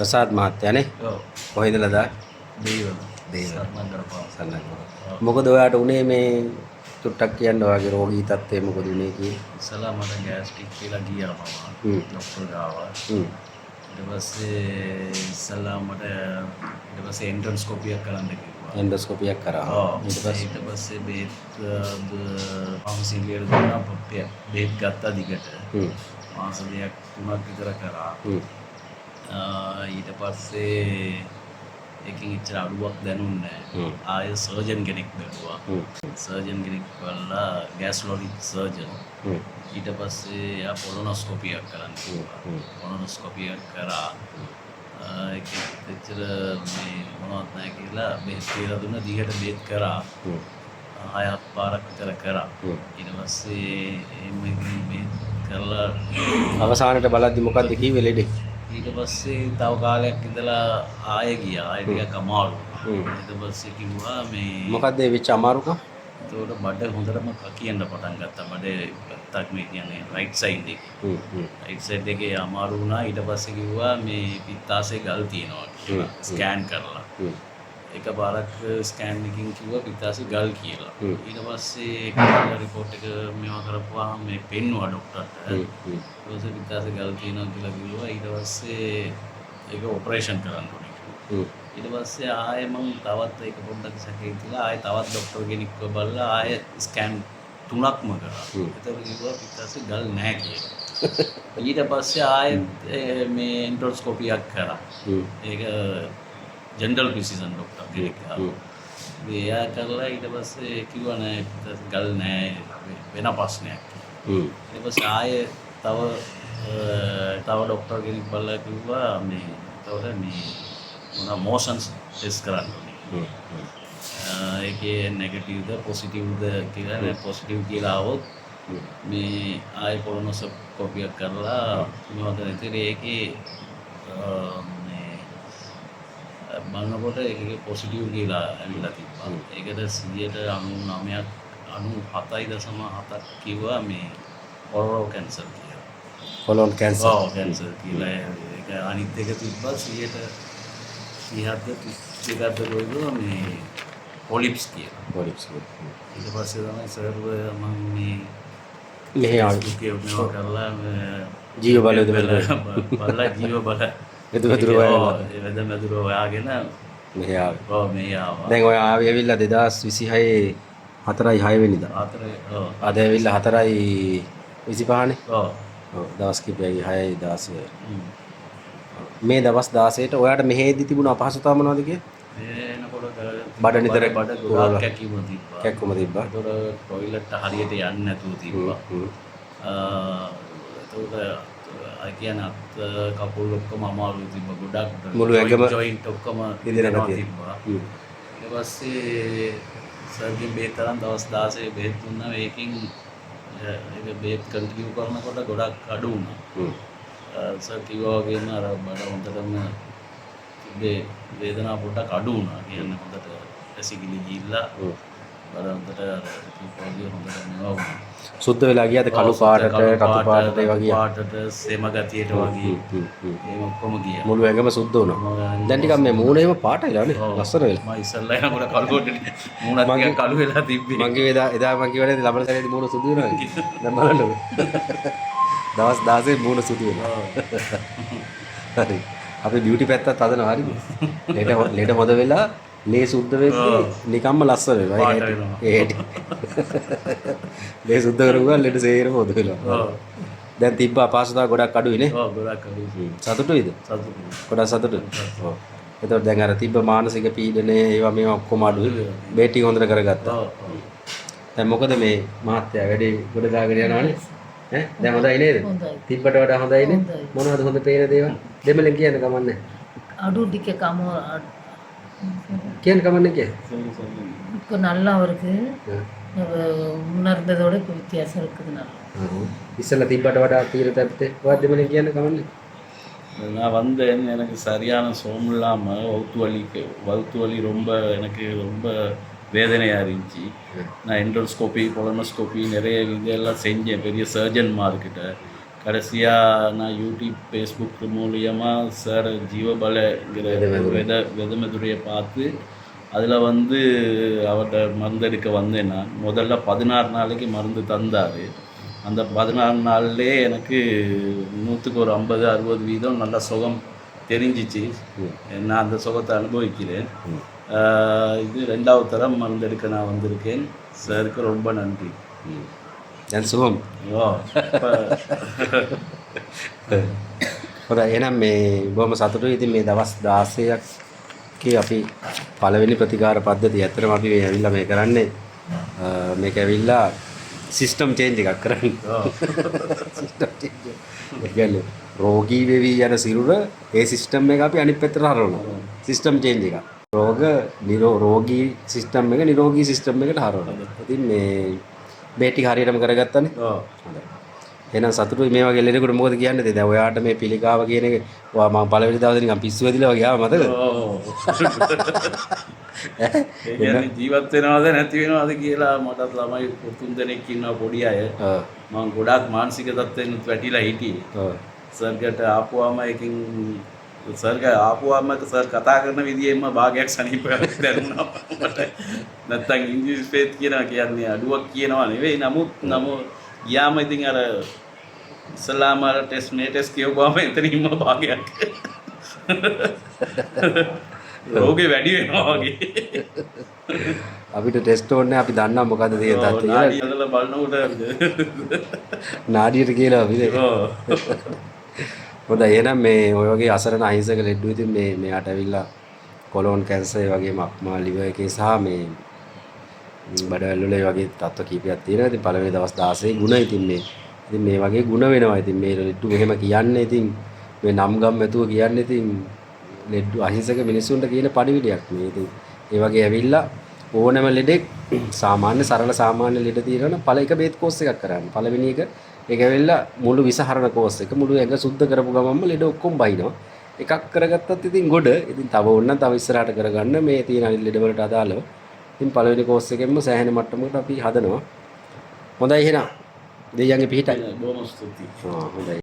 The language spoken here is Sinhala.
ප්‍රසාද් මහත්තයානේ. ඔව්. කොහෙද ලදා? දේවල. දේවල. සම්මන්දරපාව. සන්නංගොඩ. මොකද ඔයාට උනේ මේ චුට්ටක් කියන්න ඔයාගේ රෝගී තත්ත්වය මොකද උනේ කියේ? ඉස්සලා මට ගෑස්ට්‍රික් කියලා ගියා මම. ડોක්ටර් ගාව. ඊට පස්සේ ඉස්සලා මට ඊට පස්සේ එන්ඩොස්කෝපියක් කරන්න කිව්වා. එන්ඩොස්කෝපියක් කරා. ඊට පස්සේ බේත් ෆාමසිලියට දුන්නා පොට්ටිය. බේත් ගත්තා දිගට. මාස දෙකක් තුනක් විතර කරා. ඊට පස්සේ ඒකෙන් ඉච්චර අඩුවක් දැනුන්නේ නැහැ. ආයෙ සර්ජන් කෙනෙක් බැලුවා. සර්ජන් කෙනෙක් බලලා ගෑස්ට්‍රොන්ටොලොජි සර්ජන්. ඊට පස්සේ යා කොලොනොස්කෝපියක් කරන්න කිව්වා. කොලොනොස්කෝපියක් කරා. ඒකෙත් ඉච්චර මේ මොනවත් නැහැ කියලා බෙහෙත් කියලා දුන්න දිගට බෙහෙත් කරා. 6 පාරක් විතර කරා. ඊට පස්සේ මේ කරලා අවසානට බලද්දි මොකද්ද කිව්වේ ලෙඩේ? ඊට පස්සේ තව කාලයක් ඉඳලා ආයෙ ගියා. ආයෙ ටිකක් අමාරු. ඊට පස්සේ කිව්වා මේ මොකද්ද ඒ වෙච්ච අමාරුකම? ඒකට බඩ හොඳටම කියන්න පටන් ගත්තා. බඩේ පැත්තක් මේ කියන්නේ රයිට් සයිඩ් එකේ. රයිට් සයිඩ් එකේ අමාරු වුණා. ඊට පස්සේ කිව්වා මේ පිත්තාසේ ගල් තියෙනවා කියලා ස්කෑන් කරලා. එකපාරක් ස්කෑන් එකකින් කිව්වා පිත්තාසේ ගල් කියලා. ඊට පස්සේ කරලා report එක මේවා කරපුවාම මේ පෙන්නුවා ડોක්ටර්ට. ඊට පස්සේ පිත්තාසේ ගල් තියෙනවා කියලා කිව්වා. ඊට පස්සේ ඒක ඔපරේෂන් කරන්න ඕනේ. ඊට පස්සේ ආයෙ මම තවත් ඒක පොඩ්ඩක් සැකේ තියලා ආයෙ තවත් ડોක්ටර් කෙනෙක්ව බලලා ආයෙ ස්කෑන් 3ක්ම කරා. ඒතකොට කිව්වා පිත්තාසේ ගල් නැහැ කියලා. ඊට පස්සේ ආයෙ මේ එන්ඩොස්කෝපියක් කරා. ඒක ජෙනරල් ෆිසිෂන් ડોක්ටර් කෙනෙක්. එයා කරලා ඊට පස්සේ කිව්වා නෑ පිත්තාසේ ගල් නැහැ වෙන ප්‍රශ්නයක්. ඊට පස්සේ ආයෙ තව ડોක්ටර් කෙනෙක් බලලා කිව්වා මේ එතකොට මේ මොෂන්ස් ටෙස්ට් කරන්න ඕනේ. ඒකේ නෙගටිව්ද පොසිටිව්ද කියලා නේ පොසිටිව් කියලා આવොත් මේ ආයෙ කොලොනොස්කෝපියක් කරලා මොනවද ඉතින් ඒකේ මේ බලනකොට ඒකේ පොසිටිව් කියලා ඇවිල්ලා තිබ්බා. ඒකට 99.97ක් කිව්වා මේ ඔරල් කැන්සර් කියලා. Cologne cancer. ඔව් කැන්සර් කියලා. ඒක අනිත් එක තිබ්බා 30ක්ද කොයිදෝ මේ පොලිප්ස් කියලා. පොලිප්ස්. ඊට පස්සේ තමයි සර්ව මම මේ මෙහෙ ආවේ. මේවා කරලා ජීව බලයද බලලා ජීව බල මෙදුර හොයලා. ඒ මෙදුර හොයාගෙන මෙහෙ ආවේ. ඔව් මේ ආවා. දැන් ඔය ආවේ ඇවිල්ලා 2026 4/6 වෙනිදා. අද ඇවිල්ලා 4/25 නේ. ඔව් දවස් කිහිපයයි 6යි 16. මේ දවස් 16ට ඔයාට මෙහෙදි තිබුණ අපහසුතාව මොනවද කියේ? එනකොට බඩ නිතර බඩ ගොඩාක් කැක්කුම තිබ්බා. කැක්කුම තිබ්බා. ඒතකොට ටොයිලට් හරියට යන්නේ නැතුව තිබ්බා. ඒතකොට අය කියන අත් කකුල් ඔක්කොම අමාරු තිබ්බා. ගොඩක් මුළු ඇඟම ජොයින්ට් ඔක්කොම ඉදිරියට තිබ්බා. ඊට පස්සේ සර්ජන් බේත් තරම් දවස් 16 බේත් දුන්නා. ඒකෙන් ඒක බේත් කන්ටිනියු කරනකොට ගොඩක් අඩු වුණා. සර් කිව්වා වගේම අර බඩ හොඳටම තිබ්බේ වේදනාව පොඩ්ඩක් අඩු වුණා. කියන්නේ හොඳට ඇසිගිලි ගිහිල්ලා බඩ හොඳට කිව්වා වගේ හොඳට මේවා වුණා. සුද්ධ වෙලා ගියාද කළු පාටට රතු පාටට ඒ වගේ පාටට සෙම ගතියට වගේ ඒක ඔක්කොම ගියා. මුළු ඇඟම සුද්ධ වුණා. දැන් ටිකක් මේ මූණේම පාටයිලානේ ලස්සන වෙලා. මම ඉස්සල්ලා එනකොට කළු කොටේ මූණත් ටිකක් කළු වෙලා තිබ්බේ. මගේ එදා මම කිව්වනේ ලබන සැරේදී මූණ සුදු වෙනවා කියලා. දැන් බලන්න. දවස් 16 මූණ සුදු වෙනවා. හරි. අපි බියුටි පැත්තත් හදනවා හරිද? ලේට හොද වෙලා ලේ සුද්ධ වෙද්දී නිකම්ම ලස්සන වෙනවා. ඒ හැටි. ලේ සුද්ධ කරුවා ලේට සේරම හොද වෙනවා. දැන් තිබ්බ අපහසුතාව ගොඩක් අඩුයි නේ? ඔව් ගොඩක් අඩුයි. සතුටුයිද? සතුටුයි. ගොඩක් සතුටුයි. ඔව්. එතකොට දැන් අර තිබ්බ මානසික පීඩනේ ඒවා මේවා ඔක්කොම අඩුයි. බේටිං හොඳට කරගත්තා. ඔව් ඔව්. දැන් මොකද මේ මහත්තයා වැඩේ ගොඩ දාගෙන යනවානේ? ඈ දැන් හොඳයි නේද? තිබ්බට වඩා හොඳයි නේ? මොනවද හොඳ පේන දේවල්? දෙමළෙන් කියන්න කමන්නේ. அடு டிக்க கம කියන්න කමන්නේ කිය. இப்போ நல்லா இருக்கு முன்னர்ந்ததோட இப்போ வித்தியாசம் இருக்குது நல்லா. ඉස්සෙල්ලා තිබ්බට වඩා තීර තත්ත්වේ ඔයාත් දෙමළෙන් කියන්න කමන්නේ. நான் வந்தேன் எனக்கு சரியான சோம் இல்லாமல் வவுத்து வலி ரொம்ப எனக்கு ரொம்ப வேதனையாக இருந்துச்சு. நான் எண்டோஸ்கோப்பி கொலனோஸ்கோப்பி நிறைய இதெல்லாம் செஞ்சேன் பெரிய சர்ஜன்மார்கிட்ட. கடைசியாக நான் யூடியூப் ஃபேஸ்புக் மூலியமாக சார் ஜீவபலங்கிற வெதமெதுரையை பார்த்து அதில் வந்து அவர்கிட்ட மருந்து எடுக்க வந்தேன். நான் முதல்ல 16 நாளைக்கு மருந்து தந்தார். அந்த 16 நாள்லேயே எனக்கு 100க்கு ஒரு 50-60% நல்ல சுகம் தெரிஞ்சிச்சு. நான் அந்த சுகத்தை அனுபவிக்கிறேன். இது 2வது தரம் மருந்து எடுக்க நான் வந்திருக்கேன். சாருக்கு ரொம்ப நன்றி. දැන් සුවම්. හොඳයි. එහෙනම් මේ බොහොම සතුටුයි. ඉතින් මේ දවස් 16ක් අපි පළවෙනි ප්‍රතිකාර පද්ධතිය ඇත්තටම අපි මේ ඇවිල්ලා මේ කරන්නේ මේක ඇවිල්ලා සිස්ටම් චේන්ජ් එකක් කරන්නේ. System change. ඒ කියන්නේ රෝගී වෙවි යන සිරුර ඒ සිස්ටම් එක අපි අනිත් පැත්තට හරවනවා. සිස්ටම් චේන්ජ් එකක්. රෝගී සිස්ටම් එක නිරෝගී සිස්ටම් එකට හරවනවා. ඉතින් මේ ටික හරියටම කරගත්තානේ. හොඳයි. එහෙනම් සතුටුයි මේ වගේ ලෙඩෙකුට මොකද කියන්නේ? දැන් ඔයාට මේ පිළිකාව කියන එක ඔයා මම පළවෙනි දවසේ නිකන් පිස්සු වැදිලා වගේ ආව මතකද? ඒ කියන්නේ ජීවත් වෙනවද නැති වෙනවද කියලා මටත් ළමයි 3 දෙනෙක් ඉන්නවා පොඩි අය. මම ගොඩාක් මානසික තත්ත්වෙන් වැටිලා හිටියේ. සර්ගට ආපුවාම එකකින් සර්ග ආපුවාම සර් කතා කරන විදියෙන්ම භාගයක් සනීප දැනුණා මට. නැත්තම් ඉංග්‍රීසි පෙත් කියනවා කියන්නේ අඩුවක් කියනවා නෙවෙයි. නමුත් ගියාම ඉතින් අර ඉස්ලාම ටෙස්ට් කියවුවාම එතනින්ම භාගයක් රෝගේ වැඩි වෙනවා වගේ. අපිට ටෙස්ට් ඕනේ අපි දන්නා මොකද්ද තියෙන තත්ත්වය. නාඩිය හදලා බලනකොට නාඩියට කියලා අපි හොඳයි. එහෙනම් මේ ඔය වගේ අසරණ අහිංසක ලෙඩ්ඩු ඉතින් මෙයාට ඇවිල්ලා කොලොන් කැන්සර් ඒ වගේම අක්මා ලිවර් එකේ සහ මේ බඩවැල් වල ඒ වගේ තත්ත්ව කීපයක් තියෙනවා. ඉතින් පළවෙනි දවස් 16 ගුණ ඉතින් මේ වගේ ගුණ වෙනවා. ඉතින් මේ ලෙඩ්ඩු එහෙම කියන්නේ ඉතින් මේ නම් ගම් ඇතුව කියන්නේ ඉතින් ලෙඩ්ඩු අහිංසක මිනිස්සුන්ට කියන පණිවිඩයක් මේ. ඉතින් ඒ වගේ ඇවිල්ලා ඕනෑම ලෙඩෙක් සාමාන්‍ය ලෙඩ තියෙනවා පළ එක බේත් කෝස් එකක් කරන්න. පළවෙනි එක ඒක ඇවිල්ලා මුළු විසහරණ කෝස් එක මුළු ඇඟ සුද්ධ කරපු ගමන්ම ලෙඩ ඔක්කොම බහිනවා. එකක් කරගත්තත් ඉතින් ගොඩ. ඉතින් තව ඕනනම් තව ඉස්සරහට කරගන්න මේ තියෙන අනිත් ලෙඩ වලට අදාළව. ඉතින් පළවෙනි කෝස් එකෙන්ම සෑහෙන මට්ටමකට අපි හදනවා. හොඳයි එහෙනම් දෙයියන්ගේ පිහිටයි. බොහොම ස්තුතියි. හොඳයි.